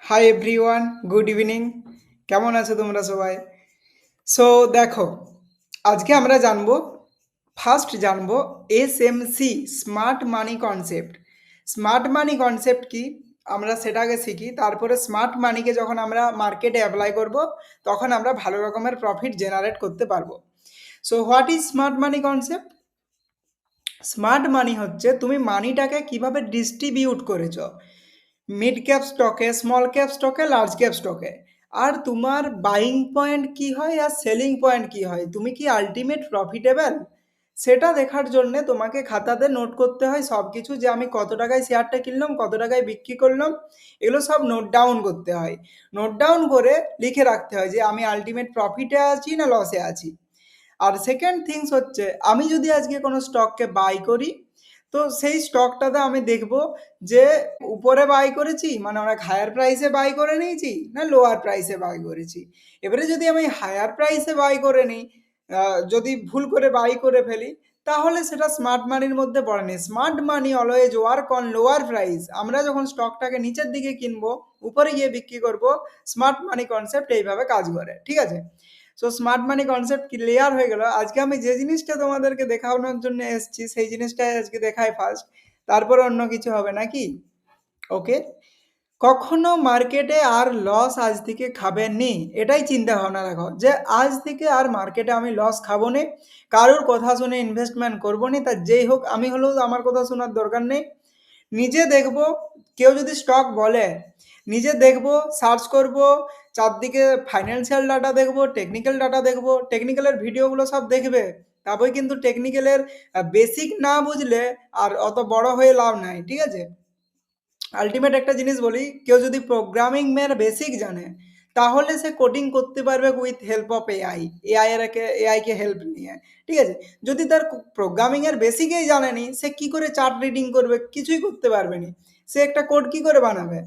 Hi everyone, good evening. কেমন আছো তোমরা সবাই? সো দেখো, আজকে আমরা জানবো, ফার্স্ট জানবো এসএমসি, স্মার্ট মানি কনসেপ্ট। স্মার্ট মানি কনসেপ্ট কি আমরা সেটা আগে শিখি, তারপরে স্মার্ট মানিকে যখন আমরা মার্কেটে অ্যাপ্লাই করব তখন আমরা ভালো রকমের প্রফিট জেনারেট করতে পারবো। So what is smart money concept? Smart মানি হচ্ছে তুমি মানিটাকে কিভাবে ডিস্ট্রিবিউট করেছো, মিড ক্যাপ স্টকে, স্মল ক্যাপ স্টকে, লার্জ ক্যাপ স্টকে। আর তোমার বাইং পয়েন্ট কি হয় আর সেলিং পয়েন্ট কি হয়, তুমি কি আলটিমেট প্রফিটেবল, সেটা দেখার জন্য তোমাকে খাতাতে নোট করতে হয় সব কিছু, যে আমি কত টাকায় শেয়ারটা কিনলাম, কত টাকায় বিক্রি করলাম, এগুলো সব নোট ডাউন করতে হয়। নোট ডাউন করে লিখে রাখতে হয় যে আমি আলটিমেট প্রফিটে আছি না লসে আছি। আর সেকেন্ড থিংস হচ্ছে, আমি যদি আজকে কোনো স্টককে বাই করি, তো সেই স্টকটাতে আমি দেখব যে উপরে বাই করেছি মানে অনেক হায়ার প্রাইসে বাই করে নিয়েছি না লোয়ার প্রাইসে বাই করেছি। এবারে যদি আমি হায়ার প্রাইসে বাই করে নিই, যদি ভুল করে বাই করে ফেলি, তাহলে সেটা স্মার্ট মানির মধ্যে পড়ে নি। Smart money always work on lower price. আমরা যখন স্টকটাকে নিচের দিকে কিনবো, উপরে গিয়ে বিক্রি করব, স্মার্ট মানি কনসেপ্ট এইভাবে কাজ করে, ঠিক আছে? সো স্মার্ট মানি কনসেপ্ট ক্লিয়ার হয়ে গেল। আজকে আমি যে জিনিসটা তোমাদেরকে দেখানোর জন্য এসেছি সেই জিনিসটাই আজকে দেখাই ফার্স্ট, তারপরে অন্য কিছু হবে নাকি? ওকে। কখনো মার্কেটে আর লস আজ থেকে খাবেন নি, এটাই চিন্তা ভাবনা রাখো যে আজ থেকে আর মার্কেটে আমি লস খাবো না, কারোর কথা শুনে ইনভেস্টমেন্ট করবো না, তা যেই হোক আমি হলেও আমার কথা শোনার দরকার নেই। নিজে দেখব, কেউ যদি স্টক বলে, নিজে দেখব, সার্চ করব, চারদিকে ফাইন্যান্সিয়াল ডাটা দেখব, টেকনিক্যাল ডাটা দেখব, টেকনিক্যালের ভিডিওগুলো সব দেখবে। তারপরে কিন্তু টেকনিক্যালের বেসিক না বুঝলে আর অত বড় হয়ে লাভ নাই, ঠিক আছে? আলটিমেট একটা জিনিস বলি, কেউ যদি প্রোগ্রামিং এর বেসিক জানে, তাহলে সে কোডিং করতে পারবে with help of AI, AI K help নিয়ে, ঠিক আছে? যদি তার প্রোগ্রামিং এর বেসিকই জানেনি, সে কি করে চার্ট রিডিং করবে, কিছুই করতে পারবে না। সে একটা কোড কি করে বানাবে,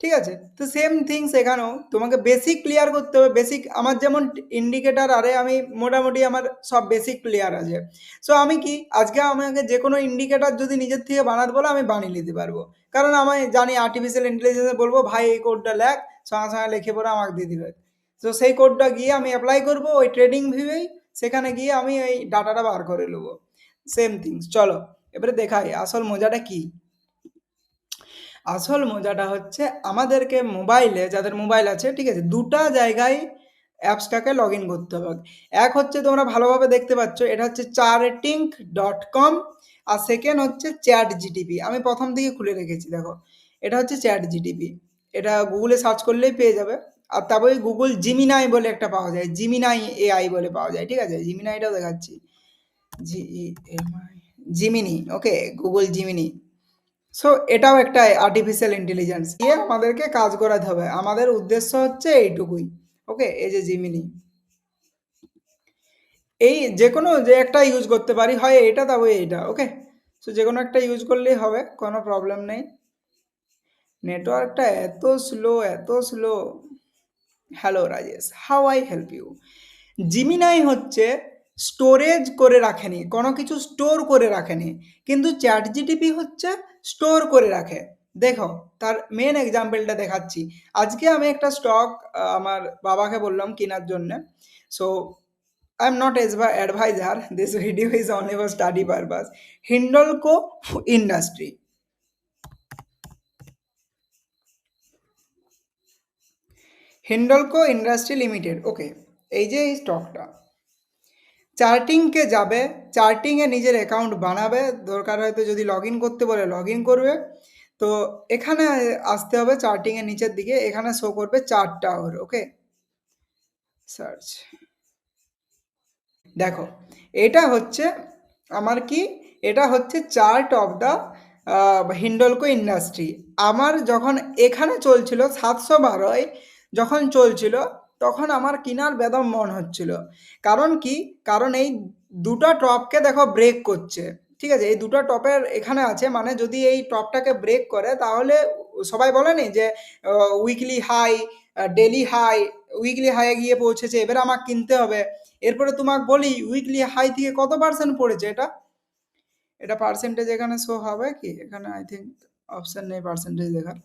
ঠিক আছে? তো সেম থিংস এখানেও তোমাকে বেসিক ক্লিয়ার করতে হবে। বেসিক আমার যেমন ইন্ডিকেটার, আরে আমি মোটামুটি আমার সব বেসিক ক্লিয়ার আছে। সো আমি কি আজকে আমাকে যে কোনো ইন্ডিকেটার যদি নিজের থেকে বানাতে বলো, আমি বানিয়ে নিতে পারবো, কারণ আমি জানি আর্টিফিশিয়াল ইন্টেলিজেন্সে বলবো ভাই এই কোডটা লেখ, সঙ্গে সঙ্গে লিখে পরে আমাকে দিয়ে দিবে। তো সেই কোডটা গিয়ে আমি অ্যাপ্লাই করবো ওই ট্রেডিং ভিউয়েই, সেখানে গিয়ে আমি এই ডাটাটা বার করে নেবো। সেম থিংস, চলো এবারে দেখাই আসল মজাটা কি। আসল মজাটা হচ্ছে, আমাদেরকে মোবাইলে, যাদের মোবাইল আছে, ঠিক আছে, দুটা জায়গায় অ্যাপসটাকে লগ ইন করতে হবে। এক হচ্ছে তোমরা ভালোভাবে দেখতে পাচ্ছ, এটা হচ্ছে charting.com, আর সেকেন্ড হচ্ছে চ্যাট জিটিপি। আমি প্রথম থেকে খুলে রেখেছি, দেখো এটা হচ্ছে চ্যাট জিটিপি। এটা গুগলে সার্চ করলেই পেয়ে যাবে। আর তারপরে গুগল জিমিনাই বলে একটা পাওয়া যায়, জিমিনাই এআই বলে পাওয়া যায়, ঠিক আছে? জিমিনাইটাও দেখাচ্ছি, জিইএমআই, জিমিনি, ওকে, গুগল জিমিনি। সো এটাও একটা আর্টিফিশিয়াল ইন্টেলিজেন্স দিয়ে আমাদেরকে কাজ করাতে হবে, আমাদের উদ্দেশ্য হচ্ছে এইটুকুই। ওকে, এই যে জিমিনি, এই যে কোনো যে একটা ইউজ করতে পারি, হয় এটা তবে এইটা, ওকে। সো যে কোনো একটা ইউজ করলেই হবে, কোনো প্রবলেম নেই। নেটওয়ার্কটা এত স্লো, এত slow. Hello Rajesh, how I help you. Gemini হচ্ছে স্টোরেজ করে রাখেনি, কোনো কিছু স্টোর করে রাখেনি, কিন্তু চ্যাট জিটিপি হচ্ছে স্টোর করে রাখে। দেখো, তার মেন এক্সাম্পলটা দেখাচ্ছি। আজকে আমি একটা স্টক আমার বাবাকে বললাম কেনার জন্য। So I am not adviser, this video is only for study purpose. Hindalco industry, Hindalco industry limited, okay. এই যে এই স্টকটা চার্টিংকে যাবে, চার্টিংয়ে নিজের অ্যাকাউন্ট বানাবে, দরকার হয়তো যদি লগ ইন করতে বলে লগ ইন করবে। তো এখানে আসতে হবে চার্টিংয়ের নিচের দিকে, এখানে শো করবে চার্টটা ওর, ওকে। সার্চ, দেখো এটা হচ্ছে আমার কি, এটা হচ্ছে চার্ট অফ দ্য হিন্ডলকো ইন্ডাস্ট্রি। আমার যখন এখানে চলছিল 712, যখন চলছিল তখন আমার কেনার বেদম মন হচ্ছিল। কারণ কি, কারণ এই দুটো টপকে দেখো ব্রেক করছে, ঠিক আছে? এই দুটো টপের এখানে আছে, মানে যদি এই টপটাকে ব্রেক করে তাহলে সবাই বলেনি যে weekly high, daily high, weekly হাইয়ে গিয়ে পৌঁছেছে, এবারে আমাকে কিনতে হবে। এরপরে তোমাকে বলি উইকলি হাই থেকে কত পার্সেন্ট পড়েছে, এটা এটা পার্সেন্টেজ এখানে শো হবে কি, এখানে আই থিঙ্ক অপশন নেই পার্সেন্টেজ দেখার।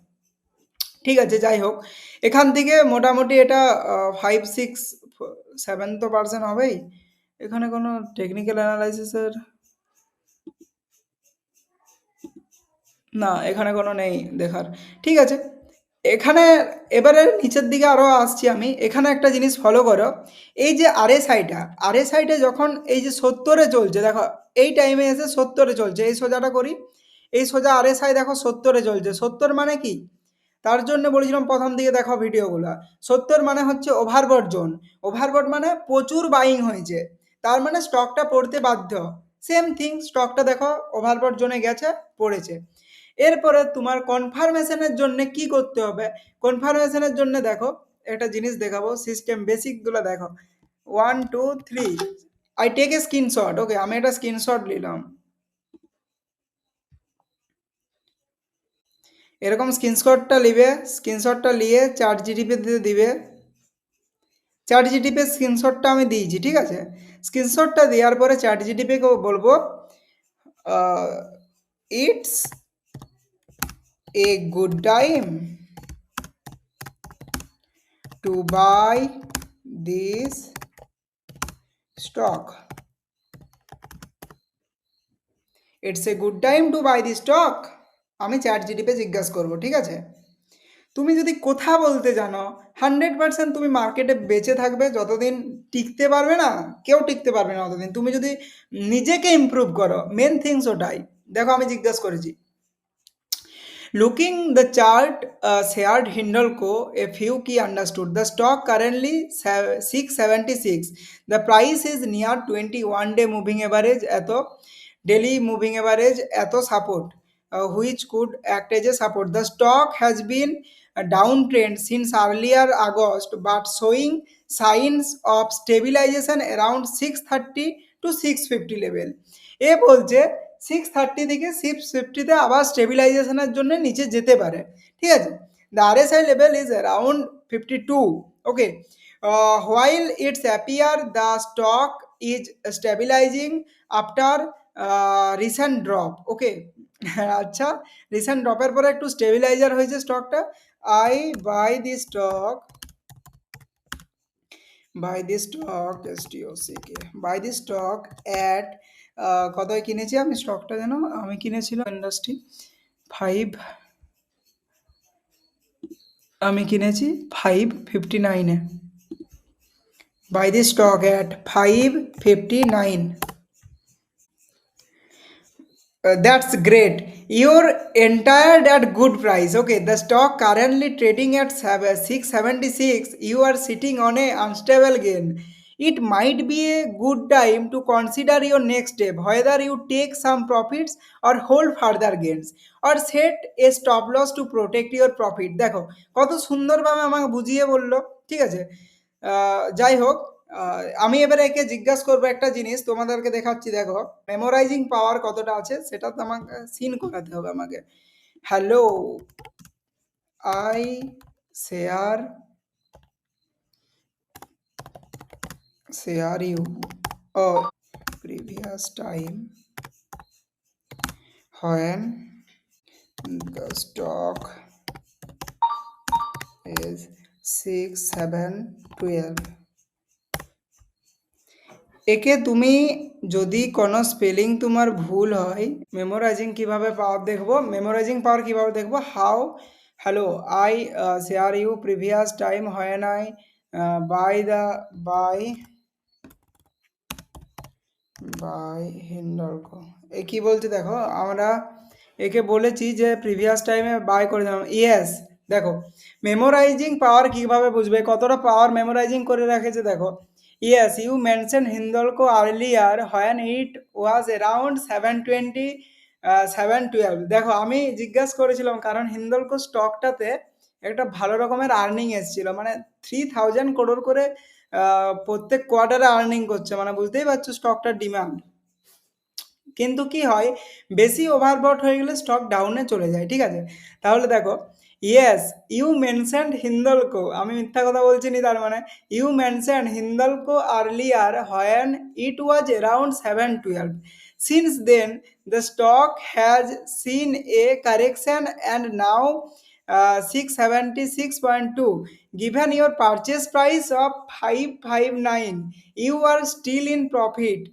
ঠিক আছে, যাই হোক। এখান থেকে মোটামুটি এটা 5, 6, 7 তো পার্সেন্ট হবেই। এখানে কোনো টেকনিক্যাল অ্যানালাইসিসের না, এখানে কোনো নেই দেখার। ঠিক আছে। এখানে এবারে নিচের দিকে আরো আসছি আমি। এখানে একটা জিনিস ফলো করো। এই যে আরএসআইটা, আরএসআইটা যখন এই যে ৭০ এ চলছে দেখো, এই টাইমে এসে ৭০ এ চলছে। এই সোজাটা করি। এই সোজা আরএসআই দেখো ৭০ এ চলছে। ৭০ মানে কি? তার জন্য বলেছিলাম প্রথম দিকে দেখো ভিডিওগুলা। ৭০ মানে হচ্ছে ওভারবট জোন। ওভারবট মানে প্রচুর বাইং হয়েছে। তার মানে স্টকটা পড়তে বাধ্য। সেম থিং স্টকটা দেখো ওভারবট জোনে গেছে, পড়েছে। এরপরে তোমার কনফার্মেশনের জন্য কি করতে হবে? কনফার্মেশনের জন্য দেখো একটা জিনিস দেখাবো, সিস্টেম বেসিকগুলো দেখো। 1, 2, 3 আই টেক এ স্ক্রিনশট। ওকে, আমি একটা স্ক্রিনশট নিলাম। এরকম স্ক্রিনশটটা নিবে, স্ক্রিনশটটা নিয়ে চ্যাট জিটিপিতে দিবে। চ্যাট জিটিপি স্ক্রিনশটটা আমি দিয়েছি, ঠিক আছে। স্ক্রিনশটটা দেওয়ার পরে চ্যাট জিটিপিকে বলবো it's a good time to buy this stock. It's a good time to buy the stock. আমি চ্যাট জিটিপি জিজ্ঞাসা করবো, ঠিক আছে। তুমি যদি কথা বলতে জানো, 100% তুমি মার্কেটে বেঁচে থাকবে। যতদিন টিকতে পারবে না, কেউ টিকতে পারবে না ততদিন। তুমি যদি নিজেকে ইমপ্রুভ করো, মেন থিংস ওটাই। দেখো আমি জিজ্ঞাসা করেছি, looking the chart shared Hindalco, a few key understood. The stock currently 676. The price is near 21-day moving average, eto daily moving average, eto support, which could act as a support. The stock has been a downtrend since earlier August, but showing signs of stabilization around 630 to 650 level. এ বলছে 630 থেকে 650 আবার স্টেবিলাইজেশনের জন্য নিচে যেতে পারে, ঠিক আছে। The RSI level is around 52। Okay, while its appear the stock is stabilising after recent drop. Okay, আচ্ছা, রিসেন্ট ড্রপের পরে একটু স্টেবিলাইজার হয়েছে স্টকটা। I buy the stock, buy the stock এসটিওসিকে, বাই দি স্টক অ্যাট কতয় কিনেছি আমি স্টকটা যেন, আমি কিনেছিলাম ইন্ডাস্ট্রি 5, আমি কিনেছি 559-এ। Buy the stock at 559। That's great. You're entered at good price. Okay, the stock currently trading at 676. You are sitting on a unstable gain. It might be a good time to consider your next step, whether you take some profits or hold further gains or set a stop loss to protect your profit. দেখো কত সুন্দরভাবে আমাকে বুঝিয়ে বললো, ঠিক আছে। যাই হোক, আমি এবারে একে জিজ্ঞাসা করবো একটা জিনিস, তোমাদেরকে দেখাচ্ছি। দেখো মেমোরাইজিং পাওয়ার কতটা আছে সেটা তো আমাকে সিন করাতে হবে আমাকে। Hello, I share you previous time when the stock is 6, 7, 12। একে তুমি যদি কোনো স্পেলিং তোমার ভুল হয়, মেমোরাইজিং কিভাবে পাওয়ার দেখবো, মেমোরাইজিং পাওয়ার কিভাবে দেখবো, how, hello, I share you previous time হয় নাই buy the buy buy Hindalco. এ কি বলছে দেখো, আমরা একে বলেছি যে প্রিভিয়াস টাইমে বাই করে দিলাম, ইয়েস। দেখো মেমোরাইজিং পাওয়ার কিভাবে বুঝবে, কতটা পাওয়ার মেমোরাইজিং করে রেখেছে দেখো। Yes, you mention Hindalco earlier when it was around 720, 712। দেখো আমি জিজ্ঞাসা করেছিলাম কারণ হিন্দলকো স্টকটাতে একটা ভালো রকমের আর্নিং এসেছিল, মানে 3000 করে প্রত্যেক কোয়ার্টারে আর্নিং করছে, মানে বুঝতেই পারছো স্টকটার ডিমান্ড। কিন্তু কি হয়, বেশি ওভারবট হয়ে গেলে স্টক ডাউনে চলে যায়, ঠিক আছে। তাহলে দেখো, ইয়েস ইউ মেনশনড হিন্দলকো, আমি মিথ্যা কথা বলছি নি, তার মানে you mentioned Hindalco earlier when it was around 712। Since then, the stock has seen a correction and now 676.2. Given your purchase price of 559, you are still in profit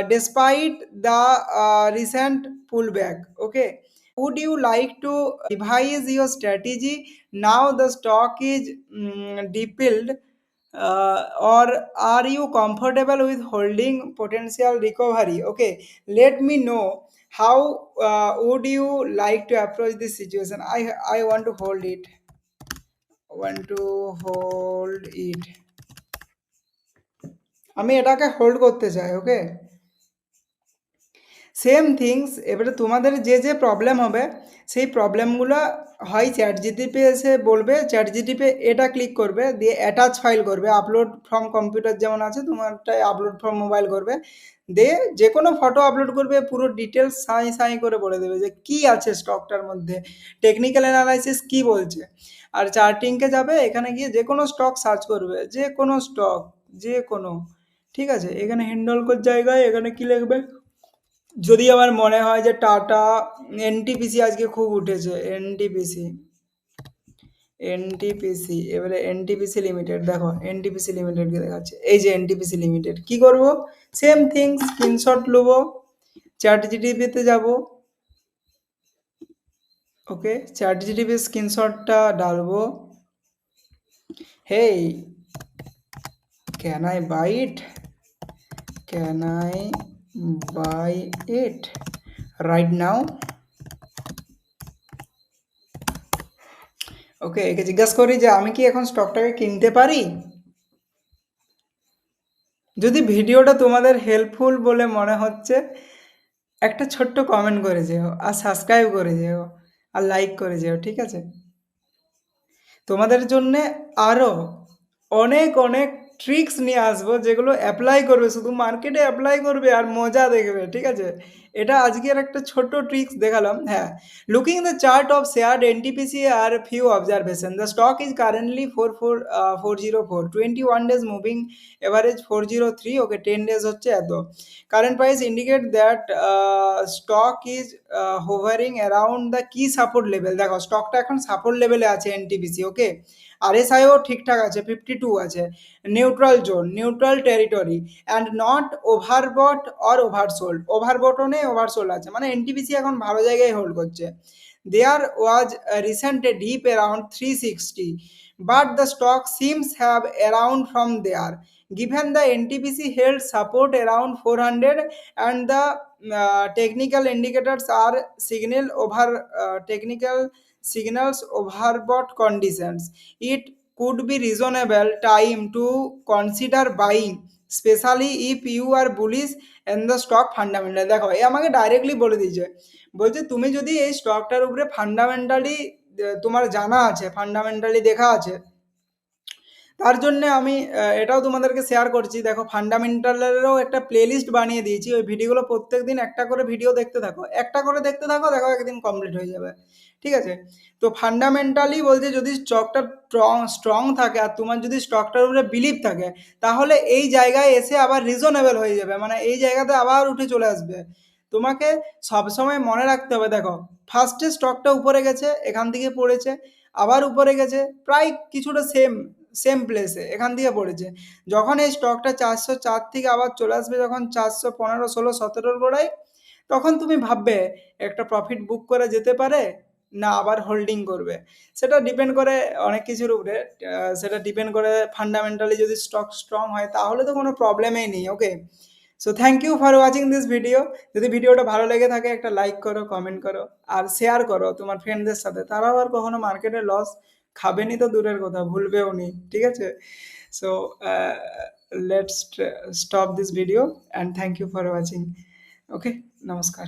despite the recent pullback. Okay, would you like to revise your strategy now the stock is depleted, or are you comfortable with holding potential recovery? Okay, let me know how would you like to approach this situation. I want to hold it, আমি এটাকে hold করতে চাই। ওকে, same things এবারে তোমাদের যে যে problem হবে সেই প্রবলেমগুলো হয় চ্যাট জিটিপি এসে বলবে, চ্যাট জিটিপি এটা ক্লিক করবে, দিয়ে অ্যাটাচ ফাইল করবে, আপলোড ফ্রম কম্পিউটার যেমন আছে তোমারটাই আপলোড ফ্রম মোবাইল করবে, দিয়ে যে কোনো ফটো আপলোড করবে, পুরো ডিটেলস সাই সাই করে বলে দেবে যে কি আছে স্টকটার মধ্যে, টেকনিক্যাল অ্যানালাইসিস কি বলছে। আর চার্টিংকে যাবে, এখানে গিয়ে যে কোনো স্টক সার্চ করবে, যে কোনো স্টক, যে কোনো, ঠিক আছে। এখানে হিন্ডলকোর জায়গায় এখানে কি লিখবে, যদি আমার মনে হয় যে টাটা এনটিপিসি আজকে খুব উঠেছে, এনটিপিসি, এনটিপিসি, এবারে এনটিপিসি লিমিটেড, দেখো এনটিপিসি লিমিটেডকে দেখাচ্ছে, এই যে এনটিপিসি লিমিটেড, কি করব, সেম থিং, স্ক্রিনশট নেবো, চ্যাট জিটিপিতে যাব, ওকে, চ্যাট জিটিপি স্ক্রিনশটটা ডালবো, hey can I buy it, can I buy it right now. Okay, একে জিজ্ঞাসা করি যে আমি কি এখন স্টকটাকে কিনতে পারি। যদি ভিডিওটা তোমাদের হেল্পফুল বলে মনে হচ্ছে, একটা ছোট্ট কমেন্ট করে যেও, আর সাবস্ক্রাইব করে যেও, আর লাইক করে যেও, ঠিক আছে। তোমাদের জন্যে আরও অনেক অনেক ট্রিক্স নিয়ে আসবো, যেগুলো অ্যাপ্লাই করবে, শুধু মার্কেটে অ্যাপ্লাই করবে আর মজা দেখবে, ঠিক আছে। এটা আজকের একটা ছোট্ট ট্রিক্স দেখালাম। হ্যাঁ, looking the chart of shared NTPC আর few observation, the stock is currently 404, 21 days moving average 403, okay 10 days হচ্ছে এত। Current price indicate that stock is hovering around the key support level, দেখো স্টকটা এখন সাপোর্ট লেভেলে আছে এনটিপিসি, ওকে। আরএসআইও ঠিকঠাক আছে, 52 আছে, neutral zone, neutral territory, and not overbought or oversold, ওভারবটও নেই, ওভারসোল্ড আছে, মানে এনটিপিসি এখন ভালো জায়গায় হোল্ড করছে। There was recent a dip around 360, but the stock seems have around from there, given the NTPC held support around 400 and the technical indicators are technical signals overbought conditions, it could be reasonable time to consider buying, especially if you are bullish in the stock fundamental। দেখো এ আমাকে directly বলে দিয়েছে, বলছে তুমি যদি এই স্টকটার উপরে fundamentally তোমার জানা আছে, ফান্ডামেন্টালি দেখা আছে, তার জন্যে আমি এটাও তোমাদেরকে শেয়ার করছি। দেখো ফান্ডামেন্টালেরও একটা প্লেলিস্ট বানিয়ে দিয়েছি, ওই ভিডিওগুলো প্রত্যেক দিন একটা করে ভিডিও দেখতে থাকো, একটা করে দেখতে থাকো, দেখো একদিন কমপ্লিট হয়ে যাবে, ঠিক আছে। তো ফান্ডামেন্টালি বলছে যদি স্টকটা স্ট্রং থাকে আর তোমার যদি স্টকটার উপরে বিলিভ থাকে, তাহলে এই জায়গায় এসে আবার রিজনেবল হয়ে যাবে, মানে এই জায়গাতে আবার উঠে চলে আসবে। তোমাকে সবসময় মনে রাখতে হবে, দেখো ফার্স্টে স্টকটা উপরে গেছে, এখান থেকে পড়েছে, আবার উপরে গেছে, প্রায় কিছুটা সেম প্লেসে এখান থেকে পড়েছে। যখন এই স্টকটা 404 থেকে আবার চলে আসবে, যখন 415, 16, 17 গোড়ায়, তখন তুমি ভাববে একটা প্রফিট বুক করা যেতে পারে না আবার হোল্ডিং করবে। সেটা ডিপেন্ড করে অনেক কিছুর উপরে, সেটা ডিপেন্ড করে ফান্ডামেন্টালি যদি স্টক স্ট্রং হয় তাহলে তো কোনো প্রবলেমই নেই। Okay, so thank you for watching this video. যদি ভিডিওটা ভালো লেগে থাকে একটা লাইক করো, কমেন্ট করো, আর শেয়ার করো তোমার ফ্রেন্ডদের সাথে, তারাও আর কখনো মার্কেটে লস খাবেনি তো দূরের কথা, ভুলবেও নি, ঠিক আছে। So let's stop this video and thank you for watching. Okay, নমস্কার।